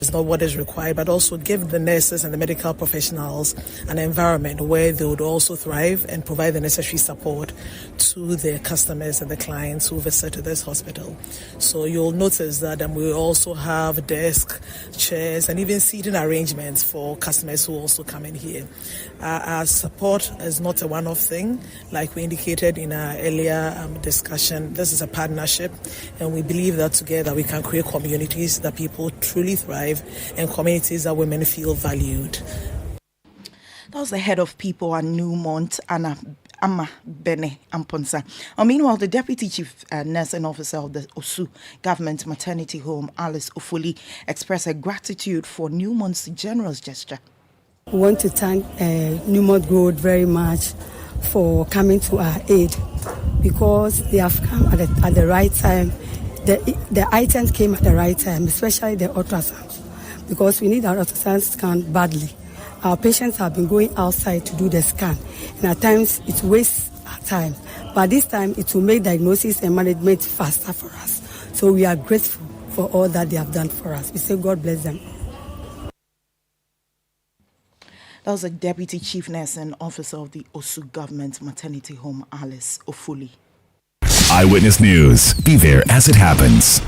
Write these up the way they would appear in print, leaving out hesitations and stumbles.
It's not what is required, but also give the nurses and the medical professionals an environment where they would also thrive and provide the necessary support to their customers and the clients who visit this hospital. So you'll notice that we also have desk, chairs, and even seating arrangements for customers who also come in here. Our support is not a one-off thing. Like we indicated in our earlier discussion, this is a partnership, and we believe that together we can create communities that people truly thrive and communities that women feel valued. That was the head of people at Newmont, Amma Bene Amponsa. Meanwhile, the Deputy Chief Nursing Officer of the Osu Government Maternity Home, Alice Ofuli, expressed her gratitude for Newmont's generous gesture. We want to thank Newmont Gold very much for coming to our aid, because they have come at the right time. The items came at the right time, especially the ultrasound, because we need our ultrasound scan badly. Our patients have been going outside to do the scan, and at times it wastes our time. But this time it will make diagnosis and management faster for us. So we are grateful for all that they have done for us. We say God bless them. That was a Deputy Chief Nursing Officer of the Osu Government Maternity Home, Alice Ofuli. Eyewitness News. Be there as it happens.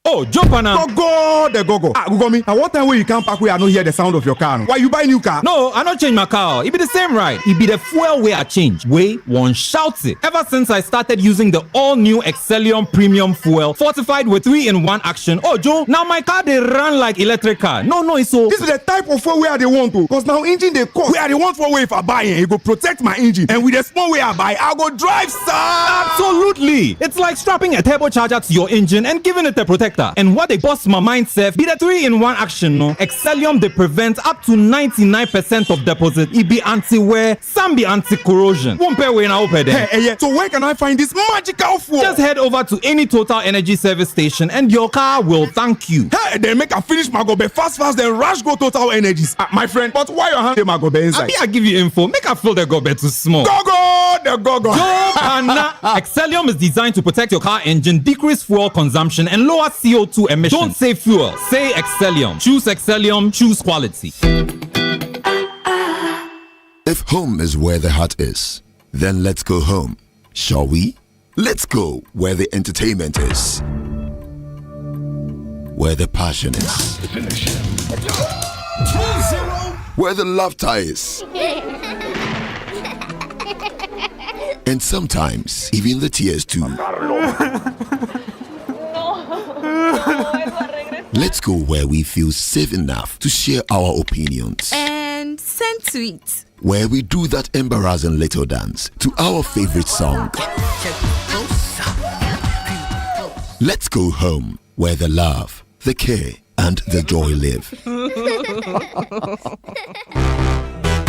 Oh, jump on now. Go. Go me. At what time when you come back, we are not hear the sound of your car? Why you buy new car? No, I not change my car. It be the same ride. It be the fuel way I change. Way one shouts it. Ever since I started using the all-new Excellium Premium Fuel, fortified with 3-in-1 action. Oh, Joe, now my car they run like electric car. No, it's so. This is the type of fuel where they want to. Because now engine they cost. Where they want for way if I buy it, it go protect my engine. And with the small way I buy, I go drive, sir. Absolutely. It's like strapping a turbocharger to your engine and giving it a protector. And what they bust my mindset be the 3-in-1 action, no? Excellium they prevent up to 99% of deposit. It be anti-wear, some be anti-corrosion. Won't pay when I open there. Hey, so where can I find this magical fuel? Just head over to any Total Energy service station and your car will thank you. Hey, then make a finish my gobe fast, then rush go Total Energies. My friend, but why your hand my gobe inside? I give you info. Make a feel the gobe too small. Go. Excellium is designed to protect your car engine, decrease fuel consumption, and lower CO2 emissions. Don't say fuel, say Excellium. Choose Excellium, choose quality. If home is where the heart is, then let's go home, shall we? Let's go where the entertainment is, where the passion is, where the laughter is, and sometimes even the tears too. Let's go where we feel safe enough to share our opinions and send tweets, where we do that embarrassing little dance to our favorite song. Let's go home where the love, the care, and the joy live.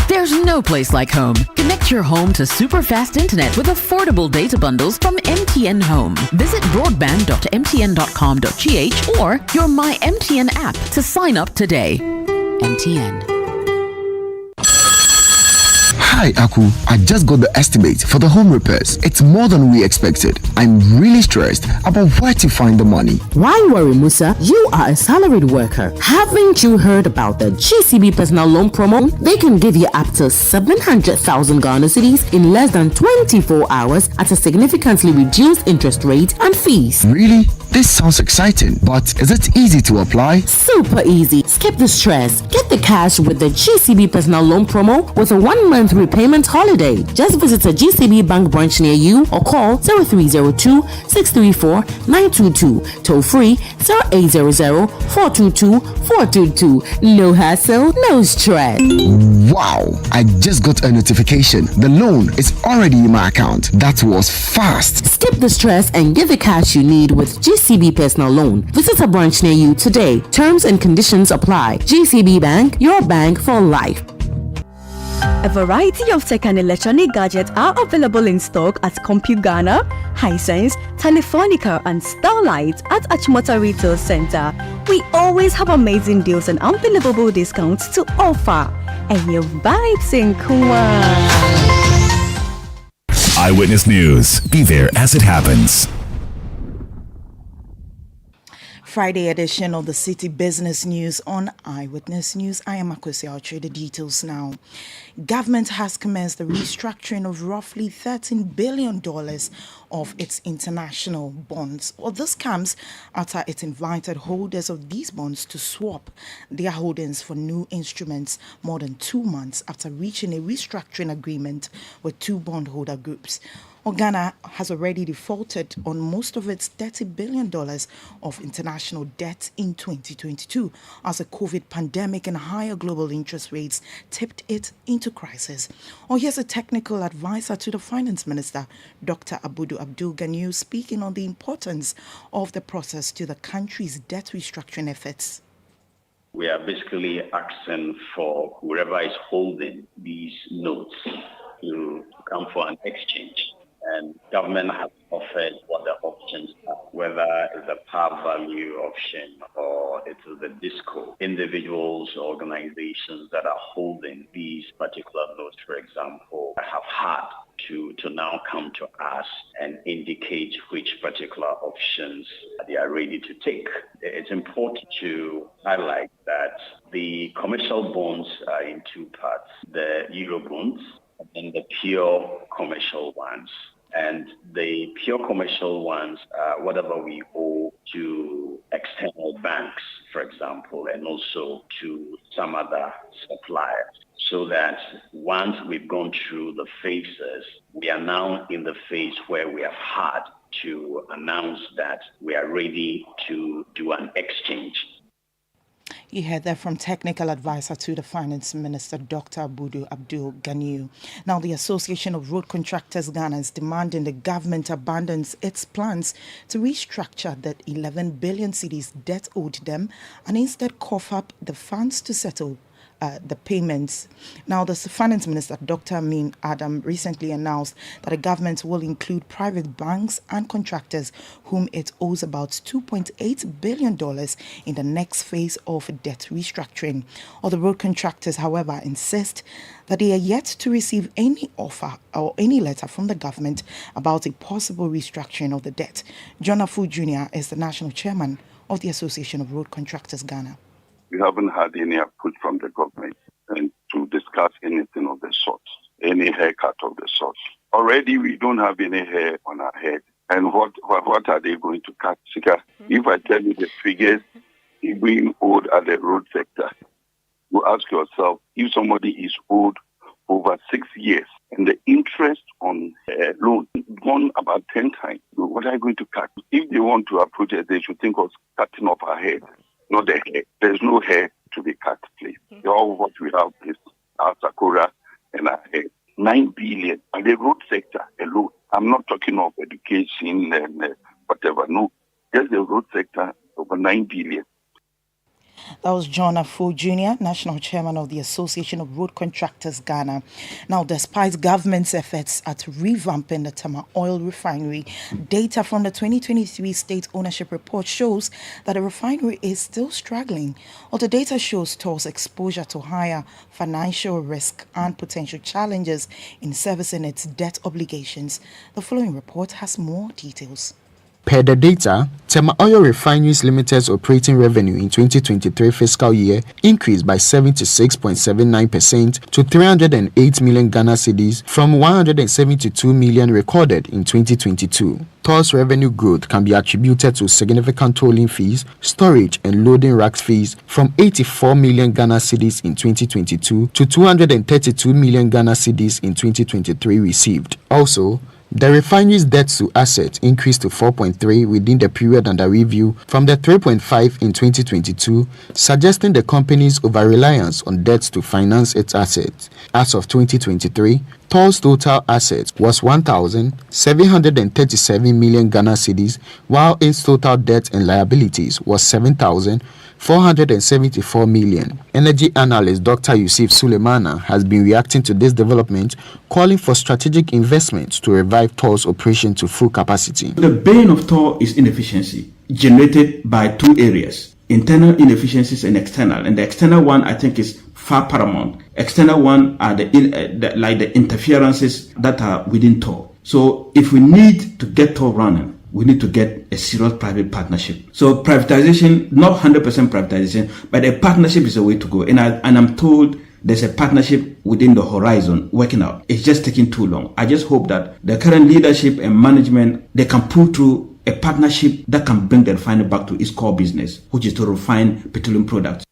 There's no place like home. Connect your home to super fast internet with affordable data bundles from MTN Home. Visit broadband.mtn.com.gh or your My MTN app to sign up today. MTN. Hi, Aku. I just got the estimate for the home repairs. It's more than we expected. I'm really stressed about where to find the money. Why worry, Musa? You are a salaried worker. Haven't you heard about the GCB personal loan promo? They can give you up to 700,000 Ghana cedis in less than 24 hours at a significantly reduced interest rate and fees. Really? This sounds exciting, but is it easy to apply? Super easy. Skip the stress. Get the cash with the GCB personal loan promo with a 1-month repayment holiday. Just visit a GCB bank branch near you or call 0302-634-922. Toll free 0800-422-422. No hassle, no stress. Wow! I just got a notification. The loan is already in my account. That was fast. Skip the stress and get the cash you need with GCB personal loan. Visit a branch near you today. Terms and conditions apply. GCB Bank, your bank for life. A variety of tech and electronic gadgets are available in stock at Compute Ghana, Hisense, Telefonica, and Starlight at Achimota Retail Center. We always have amazing deals and unbelievable discounts to offer. And your vibes in Kuma. Eyewitness News. Be there as it happens. Friday edition of the City Business News on Eyewitness News. I am Akosi. I'll share the details now. Government has commenced the restructuring of roughly $13 billion of its international bonds. Well, this comes after it invited holders of these bonds to swap their holdings for new instruments more than 2 months after reaching a restructuring agreement with two bondholder groups. Ghana has already defaulted on most of its $30 billion of international debt in 2022 as the COVID pandemic and higher global interest rates tipped it into crisis. Here's a technical advisor to the Finance Minister, Dr. Abudu Abdul Ganiu, speaking on the importance of the process to the country's debt restructuring efforts. We are basically asking for whoever is holding these notes to come for an exchange. And government has offered what the options are, whether it's a par value option or it is the disco. Individuals, organizations that are holding these particular notes, for example, have had to now come to us and indicate which particular options they are ready to take. It's important to highlight that the commercial bonds are in two parts, the Euro bonds and the pure commercial ones. And the pure commercial ones are whatever we owe to external banks, for example, and also to some other suppliers. So that once we've gone through the phases, we are now in the phase where we have had to announce that we are ready to do an exchange. You heard that from technical advisor to the Finance Minister, Dr. Abudu Abdul Ganiu. Now, the Association of Road Contractors Ghana is demanding the government abandons its plans to restructure the 11 billion cedis debt owed them and instead cough up the funds to settle the payments. Now, the Finance Minister, Dr. Amin Adam, recently announced that the government will include private banks and contractors whom it owes about $2.8 billion in the next phase of debt restructuring. All the road contractors, however, insist that they are yet to receive any offer or any letter from the government about a possible restructuring of the debt. John Afu Jr. is the national chairman of the Association of Road Contractors Ghana. We haven't had any output from the government and to discuss anything of the sort, any haircut of the sort. Already we don't have any hair on our head. And what are they going to cut? If I tell you the figures being owed at the road sector, you ask yourself, if somebody is owed over 6 years and the interest on a loan gone about 10 times, what are you going to cut? If they want to approach it, they should think of cutting off our head. Not the hair. There's no hair to be cut, please. All what we have is our sakura and our hair. 9 billion on the road sector alone. I'm not talking of education and whatever. No, just the road sector, over 9 billion. That was John Afu Jr., National Chairman of the Association of Road Contractors Ghana. Now, despite government's efforts at revamping the Tama Oil Refinery, data from the 2023 State Ownership Report shows that the refinery is still struggling. All the data shows Total's exposure to higher financial risk and potential challenges in servicing its debt obligations. The following report has more details. Per the data, Tema Oil Refineries Limited's operating revenue in 2023 fiscal year increased by 76.79% to 308 million Ghana cedis from 172 million recorded in 2022. Toll's revenue growth can be attributed to significant tolling fees, storage and loading racks fees from 84 million Ghana cedis in 2022 to 232 million Ghana cedis in 2023 received. Also, the refinery's debt to assets increased to 4.3 within the period under review from the 3.5 in 2022, suggesting the company's over-reliance on debts to finance its assets. As of 2023, Toll's total assets was 1,737 million Ghana cedis, while its total debt and liabilities was 7,474 million. Energy analyst Dr. Yusuf Suleimana has been reacting to this development, calling for strategic investments to revive Toll's operation to full capacity. The bane of Toll is inefficiency, generated by two areas: internal inefficiencies and external. And the external one, I think, is far paramount. External one are the interferences that are within Toll. So if we need to get Toll running, we need to get a serious private partnership. So privatization, not 100% privatization, but a partnership is a way to go. And I'm told there's a partnership within the horizon working out. It's just taking too long. I just hope that the current leadership and management, they can pull through a partnership that can bring the refinery back to its core business, which is to refine petroleum products.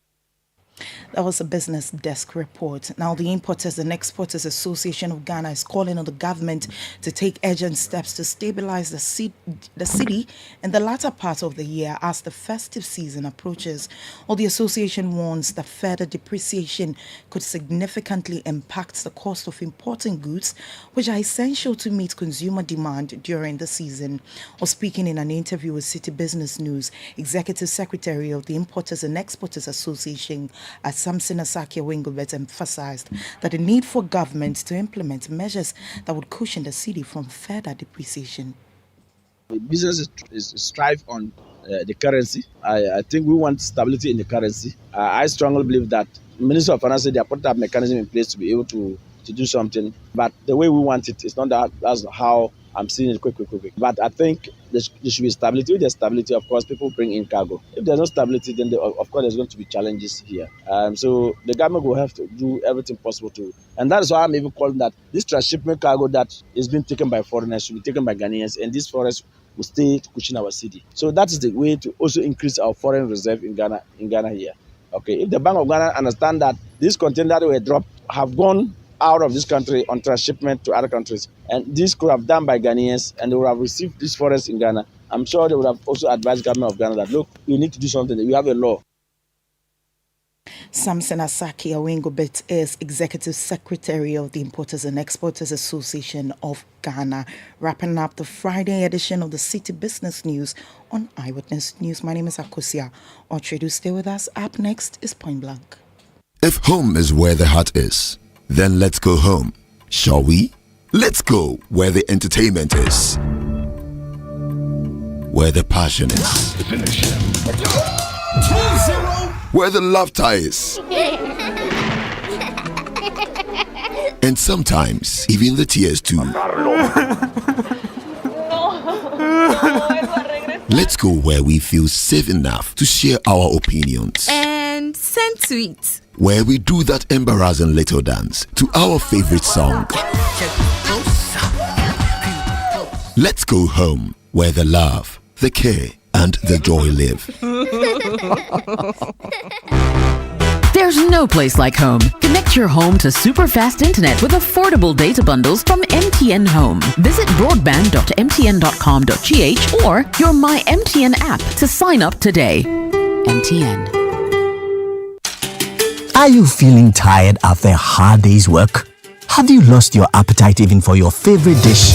That was a business desk report. Now, the Importers and Exporters Association of Ghana is calling on the government to take urgent steps to stabilize the city in the latter part of the year as the festive season approaches. Well, the association warns that further depreciation could significantly impact the cost of importing goods, which are essential to meet consumer demand during the season. Or speaking in an interview with Citi Business News, Executive Secretary of the Importers and Exporters Association, Samson Asaki Wingobet, emphasized that the need for government to implement measures that would cushion the city from further depreciation. The business is strive on the currency. I think we want stability in the currency. I strongly believe that Minister of Finance, they have put that mechanism in place to be able to do something. But the way we want it, it's not that's how I'm seeing it quick. But I think there should be stability. With the stability, of course, people bring in cargo. If there's no stability, then of course there's going to be challenges here. So the government will have to do everything possible to. And that is why I'm even calling that this transshipment cargo that is being taken by foreigners should be taken by Ghanaians, and this forest will stay to cushion our city. So that is the way to also increase our foreign reserve in Ghana here. Okay, if the Bank of Ghana understand that these containers that were dropped have gone out of this country on transshipment to other countries, and this could have done by Ghanaians, and they would have received this forest in Ghana, I'm sure they would have also advised the government of Ghana that, look, we need to do something. We have a law. Samson Asaki Awingobet is Executive Secretary of the Importers and Exporters Association of Ghana. Wrapping up the Friday edition of the Citi Business News on Eyewitness News. My name is Akosia Otredu. Stay with us. Up next is Point Blank. If home is where the heart is, then let's go home, shall we? Let's go where the entertainment is, where the passion is, where the laughter is, and sometimes even the tears too. Let's go where we feel safe enough to share our opinions and send tweets, where we do that embarrassing little dance to our favorite song. Let's go home where the love, the care, and the joy live. There's no place like home. Connect your home to super fast internet with affordable data bundles from MTN Home. Visit broadband.mtn.com.gh or your My MTN app to sign up today. MTN. Are you feeling tired after a hard day's work? Have you lost your appetite even for your favorite dish?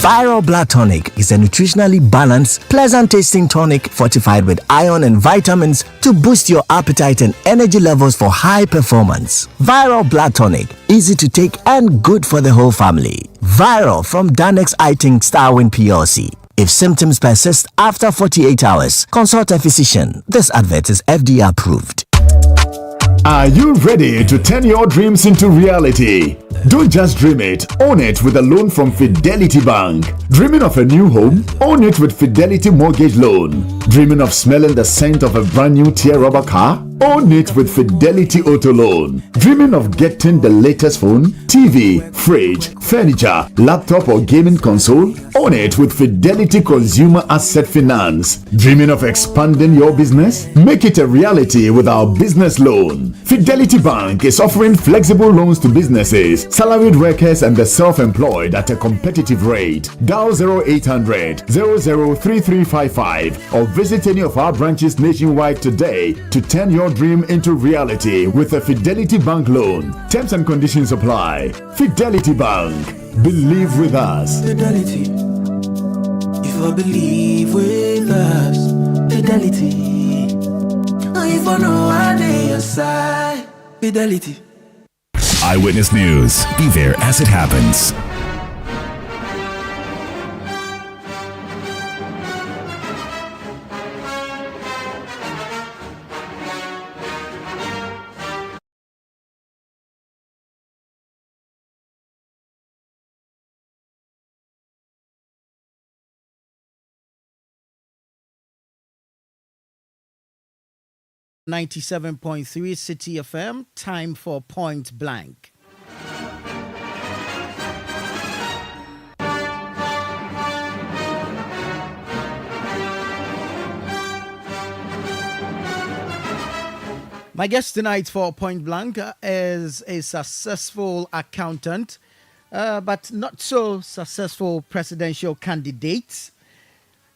Viral Blood Tonic is a nutritionally balanced, pleasant-tasting tonic fortified with iron and vitamins to boost your appetite and energy levels for high performance. Viral Blood Tonic, easy to take and good for the whole family. Viral from Danex Iting Starwin PLC. If symptoms persist after 48 hours, consult a physician. This advert is FDA approved. Are you ready to turn your dreams into reality? Don't just dream it, own it with a loan from Fidelity Bank. Dreaming of a new home? Own it with Fidelity Mortgage Loan. Dreaming of smelling the scent of a brand new tear rubber car? Own it with Fidelity Auto Loan. Dreaming of getting the latest phone, TV, fridge, furniture, laptop or gaming console? Own it with Fidelity Consumer Asset Finance. Dreaming of expanding your business? Make it a reality with our business loan. Fidelity Bank is offering flexible loans to businesses, salaried workers and the self-employed at a competitive rate. Dial 0800 003355 or visit any of our branches nationwide today to turn your dream into reality with a Fidelity Bank loan. Terms and conditions apply. Fidelity Bank. Believe with us. Fidelity. If I believe with us, Fidelity. If I know I need your side, Fidelity. Eyewitness News. Be there as it happens. 97.3 Citi FM, time for Point Blank. My guest tonight for Point Blank is a successful accountant, but not so successful presidential candidate.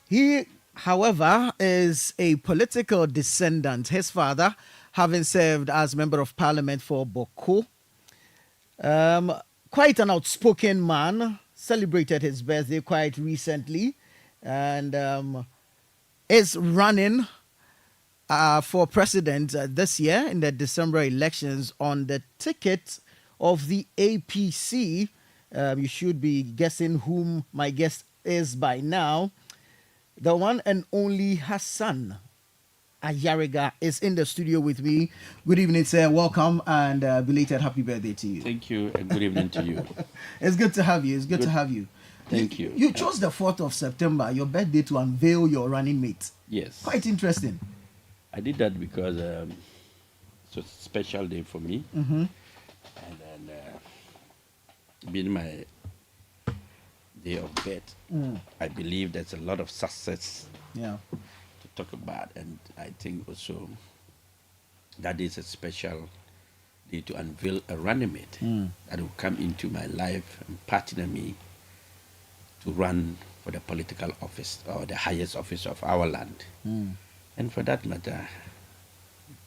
He, however, is a political descendant. His father, having served as Member of Parliament for Boko, quite an outspoken man, celebrated his birthday quite recently, and is running for president this year in the December elections on the ticket of the APC. You should be guessing whom my guest is by now. The one and only Hassan Ayariga is in the studio with me. Good evening, sir. Welcome and belated happy birthday to you. Thank you and good evening to you. It's good to have you. It's good to have you. Thank you. You chose the 4th of September, your birthday, to unveil your running mate. Yes. Quite interesting. I did that because it's a special day for me. Mm-hmm. And then being my day of birth, I believe there's a lot of success to talk about. And I think also that is a special day to unveil a running mate that will come into my life and partner me to run for the political office or the highest office of our land. And for that matter,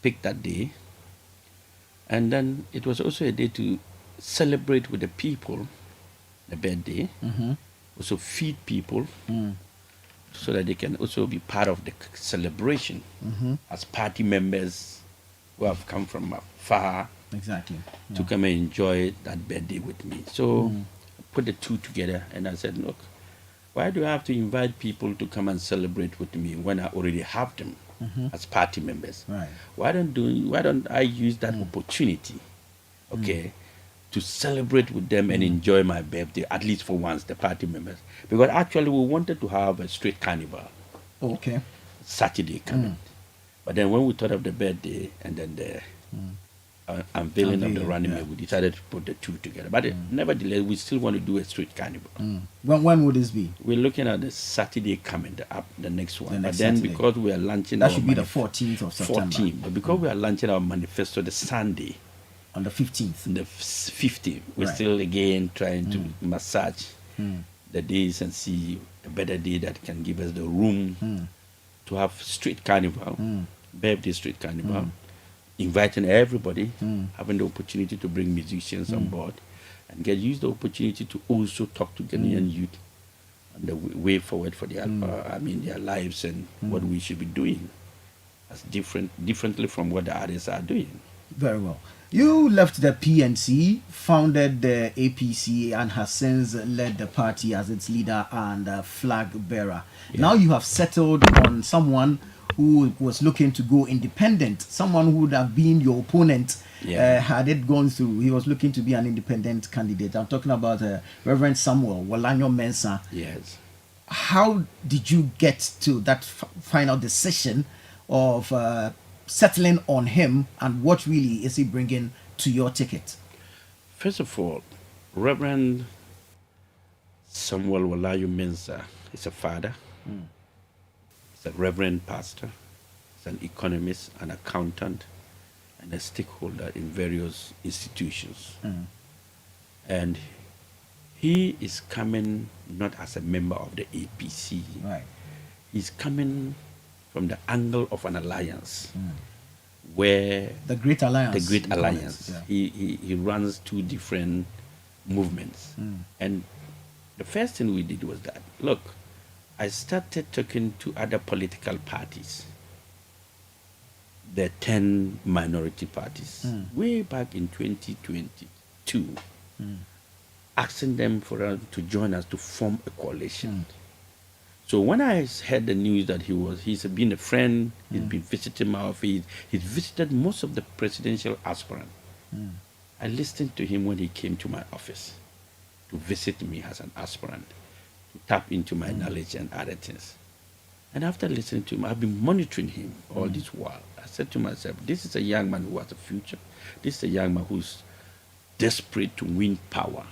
pick that day. And then it was also a day to celebrate with the people, the birthday, also feed people so that they can also be part of the celebration as party members who have come from afar to come and enjoy that birthday with me. So I put the two together and I said, look, why do I have to invite people to come and celebrate with me when I already have them as party members? Right. Why don't I use that opportunity, to celebrate with them and enjoy my birthday, at least for once, the party members? Because actually we wanted to have a street carnival. Okay. Saturday coming. But then when we thought of the birthday and then the unveiling of the running mate, we decided to put the two together. But nevertheless, we still want to do a street carnival. When would this be? We're looking at the Saturday coming, the next one. next But then Saturday. because we are launching That should be the 14th of September. 14th. But because we are launching our manifesto the Sunday. On the 15th. The 15th. We're Right. still again trying to massage the days and see a better day that can give us the room to have street carnival, birthday street carnival, inviting everybody, having the opportunity to bring musicians on board, and use the opportunity to also talk to Ghanaian youth on the way forward for their, their lives and what we should be doing as differently from what the others are doing. Very well. You left the PNC, founded the APC, and has since led the party as its leader and flag bearer. Now you have settled on someone who was looking to go independent, someone who would have been your opponent had it gone through. He was looking to be an independent candidate. I'm talking about Reverend Samuel Walanyo Mensah. Yes. How did you get to that final decision of settling on him, and what really is he bringing to your ticket? First of all, Reverend Samuel Walanyo Mensah is a father. He's a reverend pastor. He's an economist, an accountant, and a stakeholder in various institutions. And he is coming not as a member of the APC. Right. He's coming from the angle of an alliance, where the Great Alliance. The Great Alliance. He runs two different movements, and the first thing we did was that, look, I started talking to other political parties, the 10 minority parties, way back in 2022, asking them to join us to form a coalition. So when I heard the news that he's been a friend, he's been visiting my office, he's visited most of the presidential aspirants. I listened to him when he came to my office to visit me as an aspirant, to tap into my knowledge and other things. And after listening to him, I've been monitoring him all this while. I said to myself, this is a young man who has a future. This is a young man who's desperate to win power.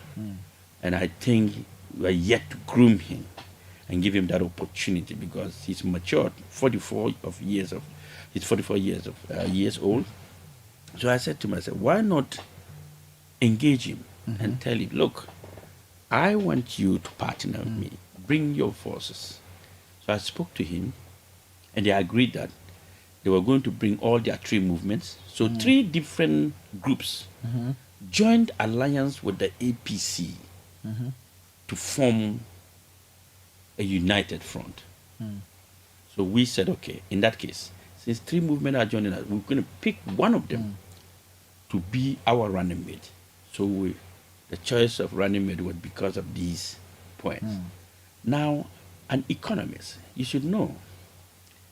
And I think we are yet to groom him and give him that opportunity because he's matured, 44 years old. So I said to myself, why not engage him and tell him, look, I want you to partner with me. Bring your forces. So I spoke to him, and they agreed that they were going to bring all their 3 movements. So 3 different groups joined alliance with the APC to form a united front. So we said, okay, in that case, since 3 movements are joining us, we're going to pick one of them to be our running mate. So the choice of running mate was because of these points. Now, an economist, you should know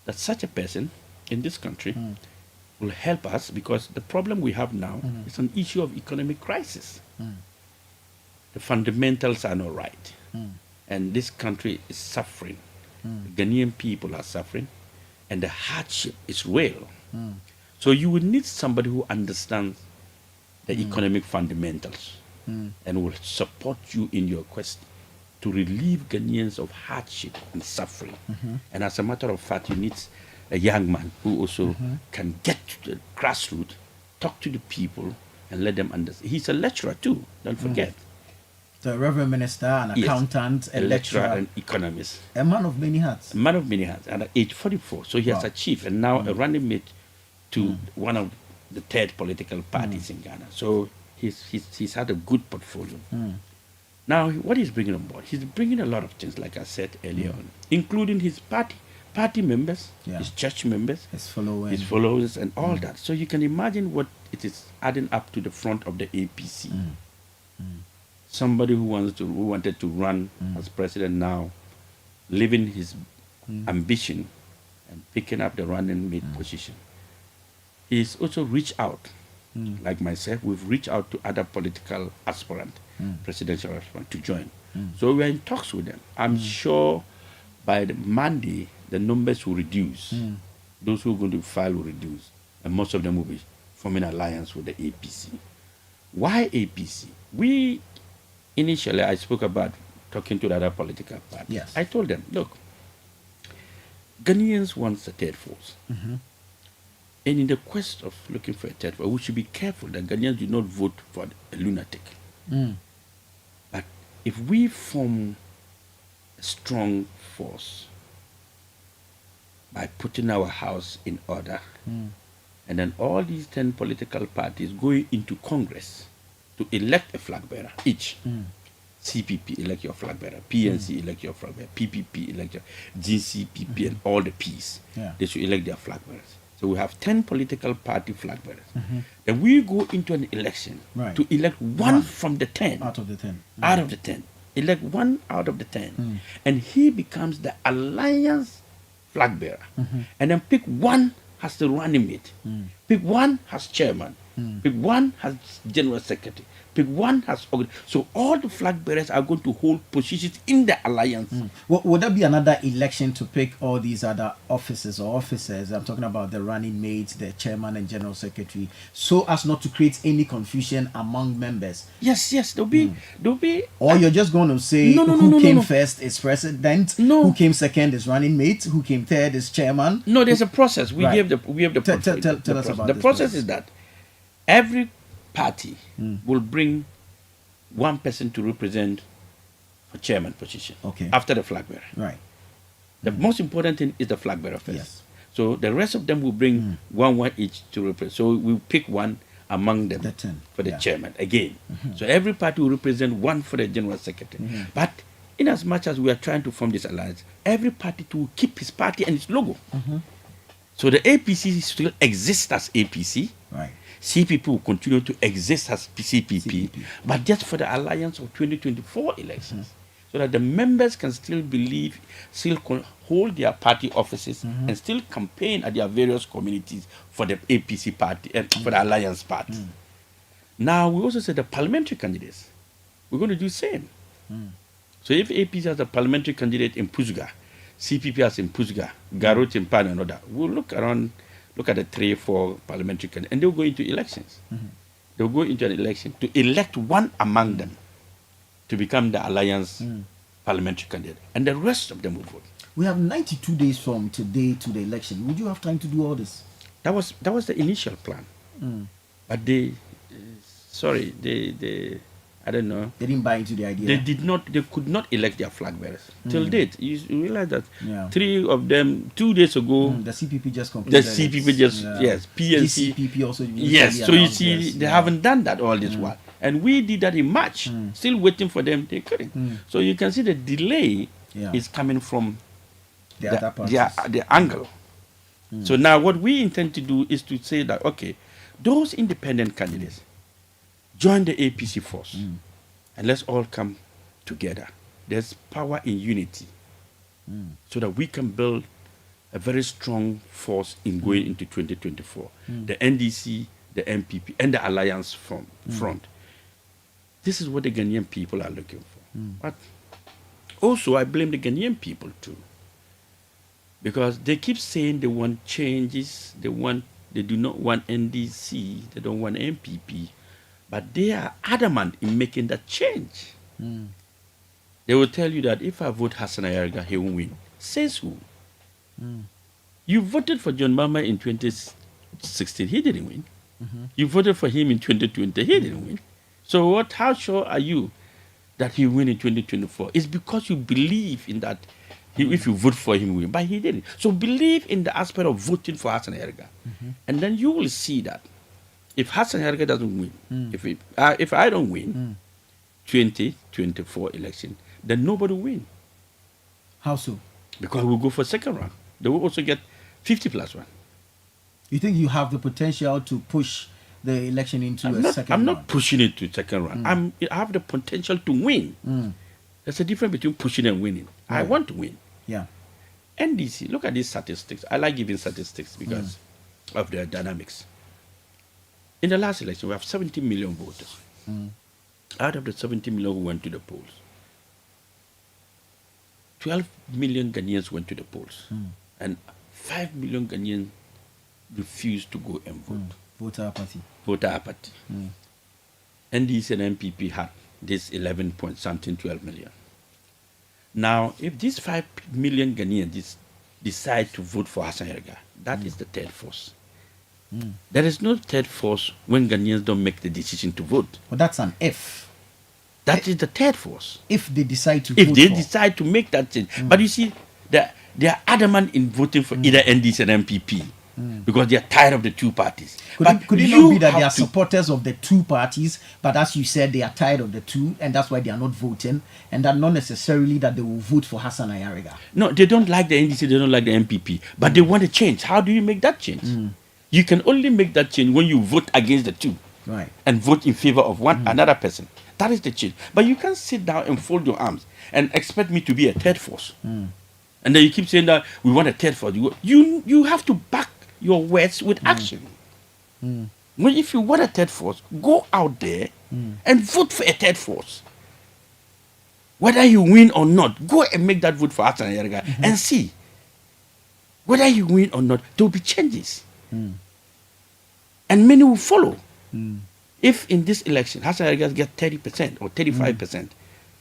that such a person in this country will help us because the problem we have now is an issue of economic crisis. The fundamentals are not right. And this country is suffering. The Ghanaian people are suffering, and the hardship is real. So you will need somebody who understands the economic fundamentals and will support you in your quest to relieve Ghanaians of hardship and suffering. And as a matter of fact, you need a young man who also can get to the grassroots, talk to the people, and let them understand. He's a lecturer too, don't forget. The Reverend Minister, an accountant, a lecturer, and economist. A man of many hats. A man of many hats, and at age 44. So he has achieved, and now a running mate to one of the 3rd political parties in Ghana. So he's had a good portfolio. Now, what he's bringing on board? He's bringing a lot of things, like I said earlier on, including his party members, his church members, his followers, and all that. So you can imagine what it is adding up to the front of the APC. Somebody who wanted to run as president now, leaving his ambition and picking up the running mate position. He's also reached out, like myself. We've reached out to other political aspirants, presidential aspirants, to join. So we're in talks with them. I'm sure by the Monday, the numbers will reduce. Those who are going to file will reduce. And most of them will be forming alliance with the APC. Why APC? Initially, I spoke about talking to the other political parties. I told them, look, Ghanaians want a 3rd force. And in the quest of looking for a 3rd force, we should be careful that Ghanaians do not vote for a lunatic. But if we form a strong force by putting our house in order, and then all these 10 political parties going into Congress to elect a flag bearer each. CPP elect your flag bearer, PNC elect your flag bearer, PPP elect your GCPP, and all the Ps. They should elect their flag bearers. So we have 10 political party flag bearers. Then we go into an election to elect one from the 10. Out of the 10. Out of the 10. Elect one out of the 10. And he becomes the alliance flag bearer. And then pick one as the running mate. Pick one as chairman. Pick one as general secretary. Pick one has. So all the flag bearers are going to hold positions in the alliance. Would there be another election to pick all these other offices or officers? I'm talking about the running mates, the chairman and general secretary, so as not to create any confusion among members. Yes, there'll be. Or you're just going to say who came first is president, who came second is running mate, who came third is chairman. No, there's a process. We have the tell us about the process. Is that every party will bring one person to represent for chairman position after the flag bearer. The most important thing is the flag bearer first. So the rest of them will bring one each to represent. So we'll pick one among them for the chairman again. So every party will represent one for the general secretary. But in as much as we are trying to form this alliance, every party will keep his party and its logo. So the APC still exists as APC. CPP will continue to exist as CPP, but just for the alliance of 2024 elections, so that the members can still hold their party offices and still campaign at their various communities for the APC party and for the alliance party. Now, we also said the parliamentary candidates, we're going to do the same. So if APC has a parliamentary candidate in Pusuga, CPP has in Pusuga, Garut in Pan and other, we'll look around look at the 3-4 parliamentary candidates, and they'll go into elections. They'll go into an election to elect one among them to become the alliance parliamentary candidate, and the rest of them will vote. We have 92 days from today to the election. Would you have time to do all this? That was the initial plan, but they I don't know. They didn't buy into the idea. They could not elect their flag bearers till date. You realize that 3 of them 2 days ago. The CPP just completed. The CPP just PNC. GCPP also. Yes, so you see, they haven't done that all this while, and we did that in March. Still waiting for them. They couldn't. So you can see the delay is coming from the angle. So now what we intend to do is to say that, okay, those independent candidates join the APC force, and let's all come together. There's power in unity, so that we can build a very strong force in going into 2024. The NDC, the MPP, and the alliance front. This is what the Ghanaian people are looking for. But also, I blame the Ghanaian people too, because they keep saying they want changes. They do not want NDC. They don't want MPP. But they are adamant in making that change. They will tell you that if I vote Hassan Ayarga, he will win. Says who? You voted for John Mahama in 2016, he didn't win. You voted for him in 2020, he didn't win. So how sure are you that he will win in 2024? It's because you believe in that. If you vote for him, he will win. But he didn't. So believe in the aspect of voting for Hassan Ayarga. And then you will see that if Hassan Ayarga doesn't win, if I don't win 2024 election, then nobody will win. How so? Because we'll go for second round. They will also get 50+1. You think you have the potential to push the election into a second round? I'm not pushing it to second round. I have the potential to win. There's a difference between pushing and winning. I want to win. Yeah. NDC, look at these statistics. I like giving statistics because of their dynamics. In the last election, we have 70 million voters. Out of the 70 million who went to the polls, 12 million Ghanaians went to the polls, and 5 million Ghanaians refused to go and vote. Voter apathy. Voter apathy. NDC and MPP had this 11 point something, 12 million. Now, if these 5 million Ghanaians decide to vote for Hassan Ayarga, that is the third force. There is no third force when Ghanaians don't make the decision to vote. But that's an if. That is the third force. If they decide to If vote they for. decide to make that change. But you see, they are adamant in voting for either NDC and MPP because they are tired of the two parties. Could it not be that they are supporters of the two parties, but as you said, they are tired of the two, and that's why they are not voting, and that not necessarily that they will vote for Hassan Ayarga? No, they don't like the NDC, they don't like the MPP, but they want a change. How do you make that change? You can only make that change when you vote against the two, right, and vote in favor of another person. That is the change. But you can't sit down and fold your arms and expect me to be a third force. And then you keep saying that we want a third force. You have to back your words with action. Well, if you want a third force, go out there and vote for a third force. Whether you win or not, go and make that vote for Hassan Ayarga and see. Whether you win or not, there will be changes. And many will follow. If in this election Hassan Ayarga get 30% or 35%,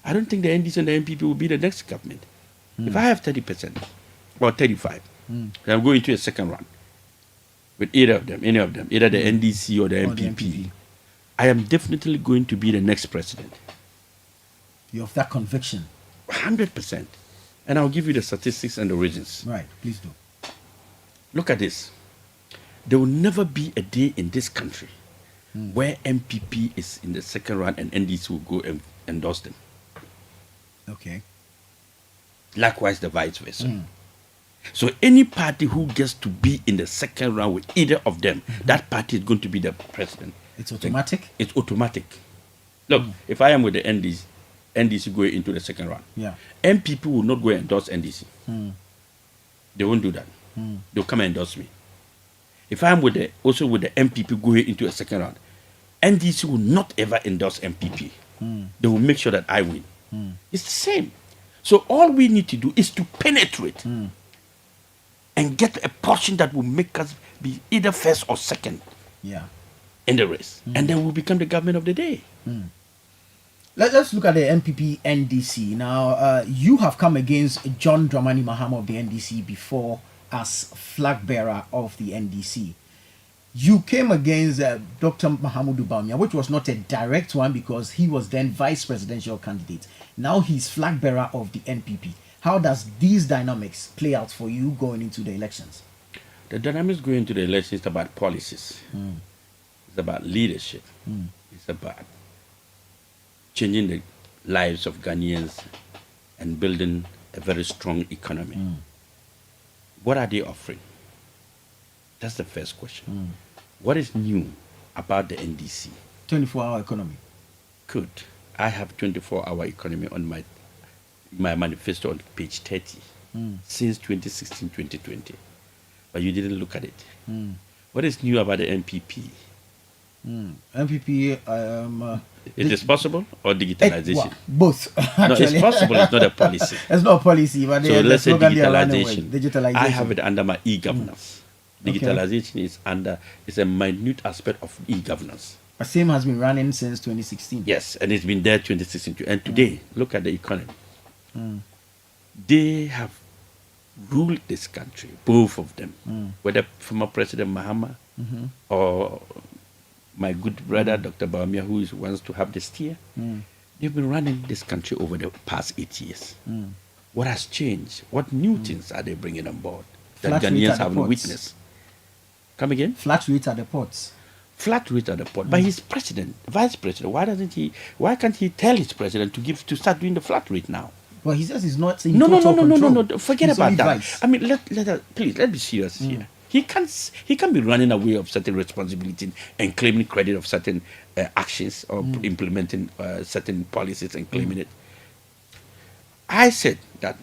I don't think the NDC and the MPP will be the next government. If I have 30% or 35%, then I'm going to a second round with either of them, any of them, either the NDC or the MPP. I am definitely going to be the next president. You have that conviction? 100%. And I'll give you the statistics and the reasons. Right, please do. Look at this. There will never be a day in this country where MPP is in the second round and NDC will go and endorse them. Okay. Likewise, the vice versa. So any party who gets to be in the second round with either of them, that party is going to be the president. It's automatic? It's automatic. Look, if I am with the NDC going into the second round, MPP will not go and endorse NDC. They won't do that. They'll come and endorse me. If I'm also with the MPP going into a second round, NDC will not ever endorse MPP. They will make sure that I win. It's the same. So all we need to do is to penetrate and get a portion that will make us be either first or second in the race. And then we'll become the government of the day. Let's look at the NPP NDC. Now, you have come against John Dramani Mahama of the NDC before as flag bearer of the NDC. You came against Dr. Mahamudu Bawumia, which was not a direct one because he was then vice presidential candidate. Now he's flag bearer of the NPP. How does these dynamics play out for you going into the elections? The dynamics going into the elections is about policies. It's about leadership. It's about changing the lives of Ghanaians and building a very strong economy. What are they offering? That's the first question. What is new about the NDC? 24-hour economy. Good. I have 24-hour economy on my manifesto on page 30 since 2016-2020. But you didn't look at it. What is new about the NPP? NPP... it is possible or digitalization? Both. No, it's possible. It's not a policy. It's not a policy, but so let's say digitalization. Digitalization. I have it under my e-governance. Digitalization is a minute aspect of e-governance. The same has been running since 2016. Yes, and it's been there 2016. And today, look at the economy. They have ruled this country, both of them, whether former President Mahama or my good brother, Dr. Bawumia, who wants to have the steer. They've been running this country over the past 8 years. What has changed? What new things are they bringing on board that Ghanaians haven't witnessed? Come again? Flat rate at the ports. Flat rate at the port. But he's president, vice president. Why can't he tell his president to start doing the flat rate now? Well, he says he's not saying no. Forget about that. I mean, let's be serious here. He can't be running away of certain responsibility and claiming credit of certain actions or implementing certain policies and claiming it. I said that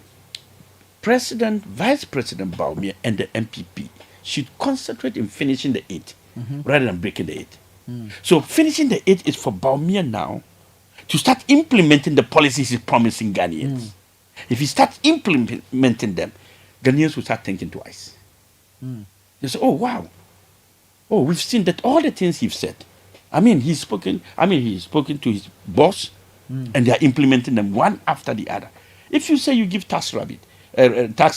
Vice President Bawumia and the MPP should concentrate in finishing the 8 rather than breaking the 8. So finishing the 8 is for Bawumia now to start implementing the policies he's promising Ghanaians. If he starts implementing them, Ghanaians will start thinking twice. They say, oh, wow. Oh, we've seen that all the things he's said. He's spoken to his boss and they are implementing them one after the other. If you say you give tax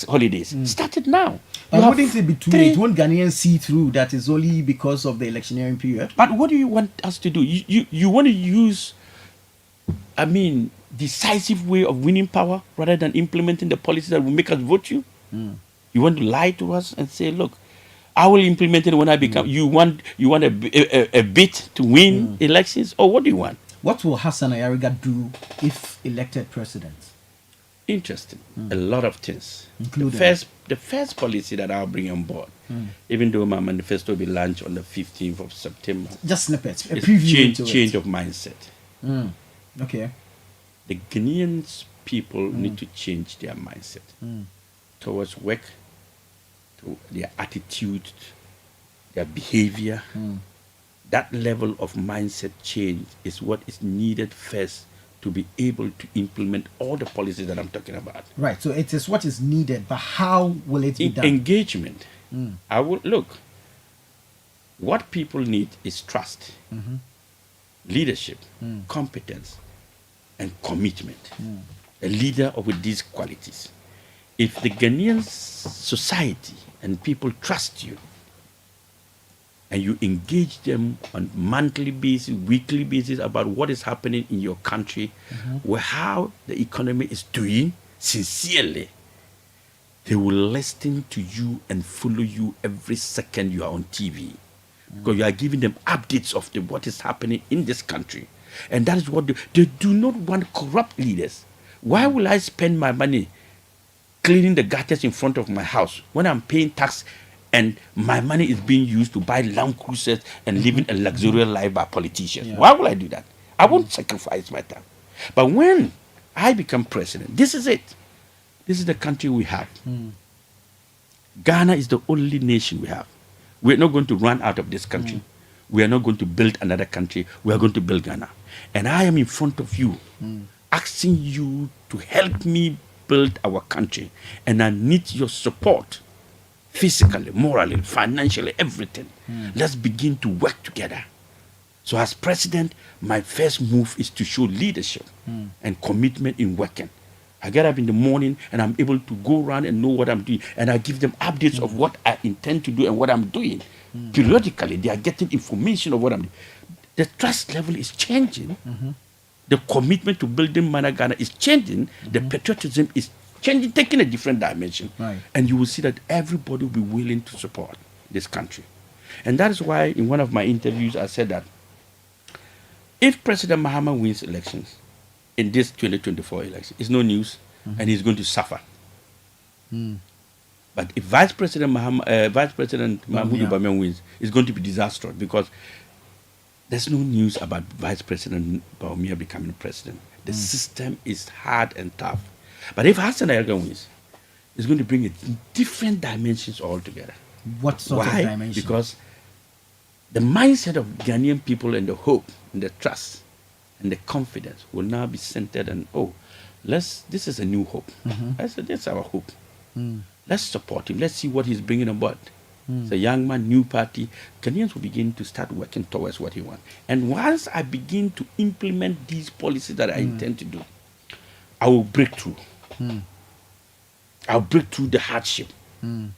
holidays, start it now. But wouldn't it be too late? Won't Ghanaians see through that it's only because of the electioneering period? But what do you want us to do? You want to use, decisive way of winning power rather than implementing the policies that will make us vote you? You want to lie to us and say, look, I will implement it when I become. You want a bid to win elections, or what do you want? What will Hassan Ayariga do if elected president? Interesting. A lot of things. Including the first policy that I'll bring on board, even though my manifesto will be launched on the 15th of September. Just snippets. A preview change of mindset. Okay. The Ghanaians people need to change their mindset towards work, to their attitude, their behavior. That level of mindset change is what is needed first to be able to implement all the policies that I'm talking about. Right, so it is what is needed, but how will it be done? Engagement. What people need is trust, leadership, competence, and commitment. A leader with these qualities. If the Ghanaian society and people trust you, and you engage them on monthly basis, weekly basis about what is happening in your country, how the economy is doing sincerely, they will listen to you and follow you every second you are on TV. Because you are giving them updates of what is happening in this country. And that is what they do not want corrupt leaders. Why will I spend my money cleaning the gutters in front of my house when I'm paying tax and my money is being used to buy Land Cruisers and living a luxurious life by politicians? Why will I do that? I won't sacrifice my time. But when I become president, this is it. This is the country we have. Ghana is the only nation we have. We're not going to run out of this country. We are not going to build another country. We are going to build Ghana. And I am in front of you, asking you to help me build our country. And I need your support physically, morally, financially, everything. Let's begin to work together. So as president, my first move is to show leadership and commitment in working. I get up in the morning and I'm able to go around and know what I'm doing. And I give them updates of what I intend to do and what I'm doing. Periodically, they are getting information of what I'm doing. The trust level is changing. The commitment to building Ghana is changing. The patriotism is changing, taking a different dimension. Right. And you will see that everybody will be willing to support this country. And that is why in one of my interviews I said that if President Mahama wins elections in this 2024 election, it's no news and he's going to suffer. But if Vice President Mahmoud Bawumia wins, it's going to be disastrous because there's no news about Vice President Bawumia becoming president. The system is hard and tough. But if Hassan Ayerga wins, it's going to bring different dimensions altogether. What sort of dimension? Because the mindset of Ghanaian people and the hope and the trust and the confidence will now be centered on, this is a new hope. That's our hope. Let's support him. Let's see what he's bringing about. It's a young man, new party. Ghanaians will begin to start working towards what he wants. And once I begin to implement these policies that I intend to do, I will break through. I'll break through the hardship.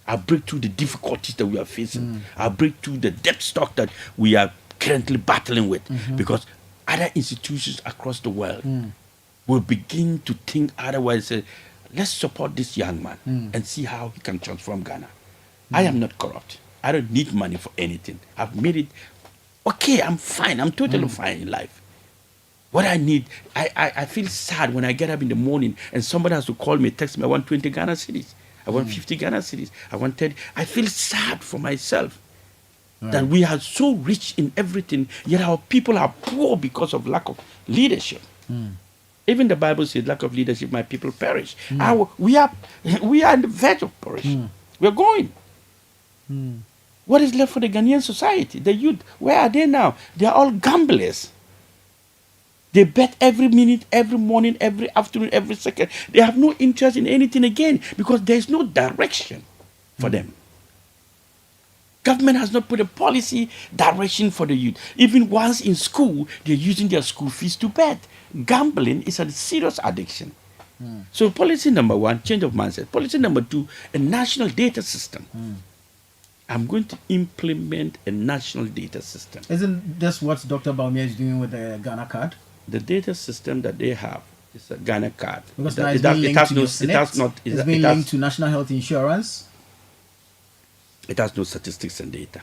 I'll break through the difficulties that we are facing. I'll break through the debt stock that we are currently battling with. Because other institutions across the world will begin to think otherwise. Say, let's support this young man and see how he can transform Ghana. I am not corrupt. I don't need money for anything. I've made it. Okay, I'm fine. I'm totally fine in life. What I need, I feel sad when I get up in the morning and somebody has to call me, text me, I want 20 Ghana cedis. I want 50 Ghana cedis. I want 30. I feel sad for myself that we are so rich in everything, yet our people are poor because of lack of leadership. Even the Bible says, lack of leadership, my people perish. We are on the verge of perishing. We're going. What is left for the Ghanaian society? The youth, where are they now? They are all gamblers. They bet every minute, every morning, every afternoon, every second. They have no interest in anything again because there is no direction for them. Government has not put a policy direction for the youth. Even once in school, they're using their school fees to bet. Gambling is a serious addiction. So policy number one, change of mindset. Policy number two, a national data system. I'm going to implement a national data system. Isn't this what Dr. Bawumia is doing with the Ghana card? The data system that they have is a Ghana card. Because now it's been linked to national health insurance. It has no statistics and data.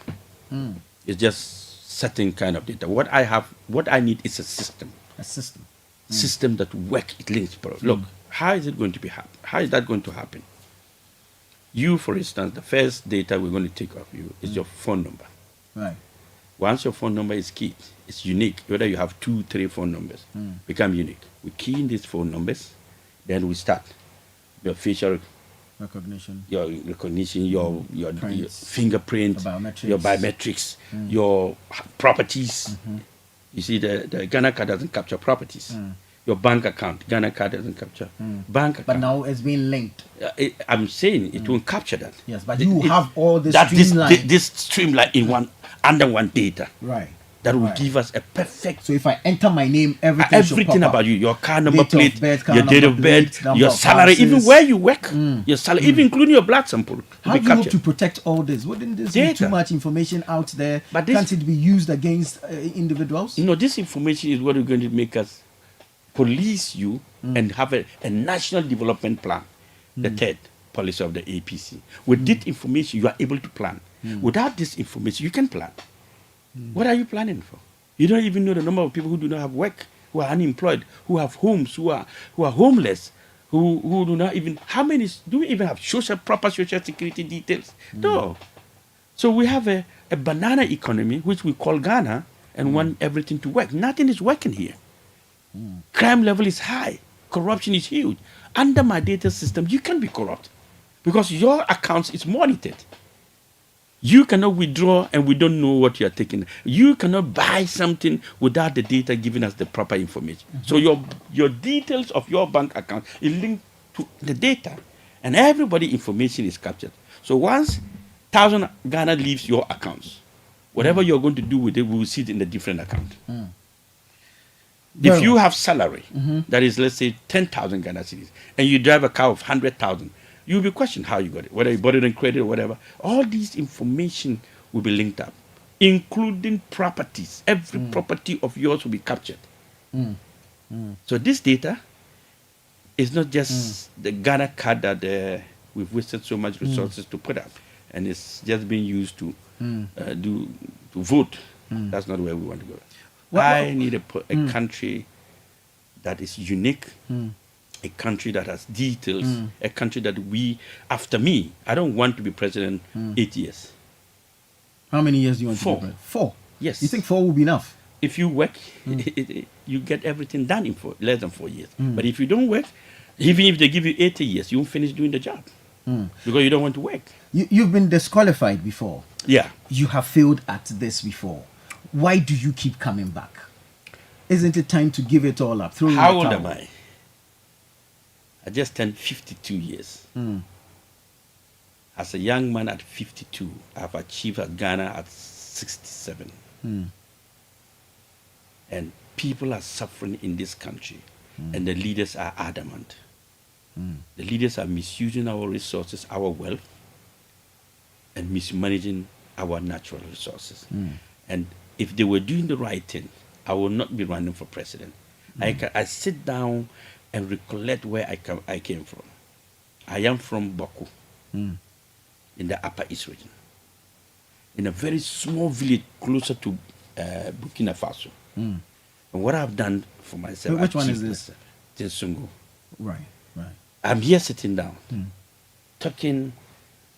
It's just certain kind of data. What I need is a system. A system. System that works. It links. Look, how is it going to be happen? How is that going to happen? You, for instance, the first data we're going to take of you is your phone number. Right. Once your phone number is keyed, it's unique. Whether you have 2, 3 phone numbers, become unique. We key in these phone numbers, then we start your facial recognition, your fingerprint, your biometrics, your properties. You see, the Ghana card doesn't capture properties. Your bank account, Ghana card doesn't capture bank account. But now it's being linked. I'm saying it won't capture that. Yes, but you have all this streamline. This streamline in under one data. Right. That will give us a perfect. So if I enter my name, everything about you, your car number plate, your date of birth, your salary, even where you work, your salary, even including your blood sample. How do you hope to protect all this? Wouldn't this be too much information out there? But can't it be used against individuals? No, this information is what is going to make us police you and have a national development plan. The third policy of the APC. With this information, you are able to plan. Without this information, you can plan. What are you planning for? You don't even know the number of people who do not have work, who are unemployed, who have homes, who are homeless, who do not even. How many do we even have proper social security details? No. So we have a banana economy, which we call Ghana, and want everything to work. Nothing is working here. Crime level is high. Corruption is huge. Under my data system, you can be corrupt because your accounts is monitored. You cannot withdraw and we don't know what you are taking. You cannot buy something without the data giving us the proper information. So your details of your bank account is linked to the data and everybody information is captured. So once 1,000 Ghana leaves your accounts. Whatever you're going to do with it, we will see it in a different account. If you have salary, that is, let's say, 10,000 Ghana cedis, and you drive a car of 100,000, you'll be questioned how you got it, whether you bought it in credit or whatever. All these information will be linked up, including properties. Every property of yours will be captured. So this data is not just the Ghana card that we've wasted so much resources to put up, and it's just being used to to vote. That's not where we want to go. I need a country that is unique, a country that has details, a country that after me, I don't want to be president 8 years. How many years do you want 4. to be president? 4? Yes. You think 4 will be enough? If you work, you get everything done in less than 4 years. But if you don't work, even if they give you 80 years, you won't finish doing the job because you don't want to work. You've been disqualified before. Yeah. You have failed at this before. Why do you keep coming back? Isn't it time to give it all up? How old am I? I just turned 52 years. As a young man at 52, I've achieved a Ghana at 67. And people are suffering in this country, and the leaders are adamant. The leaders are misusing our resources, our wealth, and mismanaging our natural resources. And if they were doing the right thing, I will not be running for president. I sit down and recollect where I came from. I am from Boku, in the Upper East region, in a very small village closer to Burkina Faso. And what I've done for myself... Which one is this? Tinsungu. Right. I'm here sitting down, talking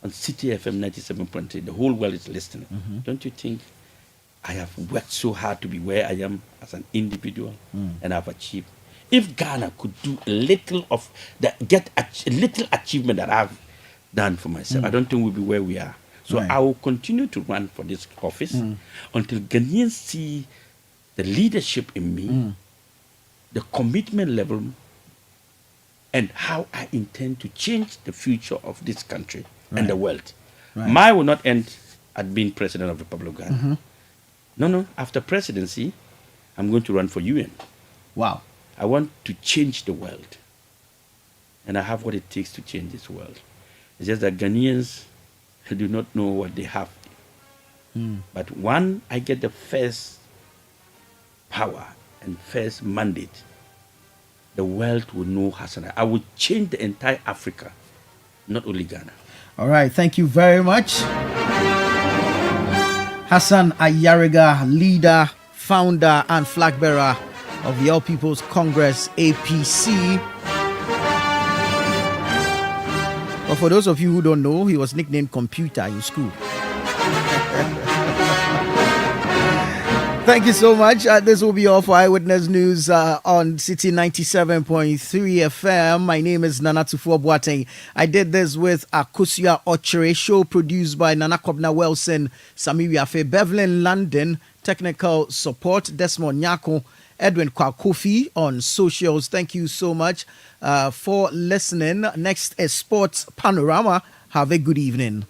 on Citi FM 97.3. The whole world is listening. Don't you think I have worked so hard to be where I am as an individual, and I've achieved? If Ghana could do a little of that, get a little achievement that I've done for myself, I don't think we'll be where we are. So I will continue to run for this office until Ghanaians see the leadership in me, the commitment level, and how I intend to change the future of this country and the world. Mine will not end at being president of the Republic of Ghana. No. After presidency, I'm going to run for UN. Wow. I want to change the world. And I have what it takes to change this world. It's just that Ghanaians do not know what they have. But when I get the first power and first mandate, the world will know Hassan. I will change the entire Africa, not only Ghana. All right. Thank you very much. Hassan Ayariga, leader, founder, and flag bearer of the All People's Congress, APC. But for those of you who don't know, he was nicknamed Computer in school. Thank you so much. This will be all for Eyewitness News on Citi 97.3 FM. My name is Nana Tufo Boateng. I did this with Akusia Ochere, show produced by Nana Kobna Wilson, Samiri Afe, Bevelin London, technical support, Desmond Nyako, Edwin Kwakofi on socials. Thank you so much for listening. Next is Sports Panorama. Have a good evening.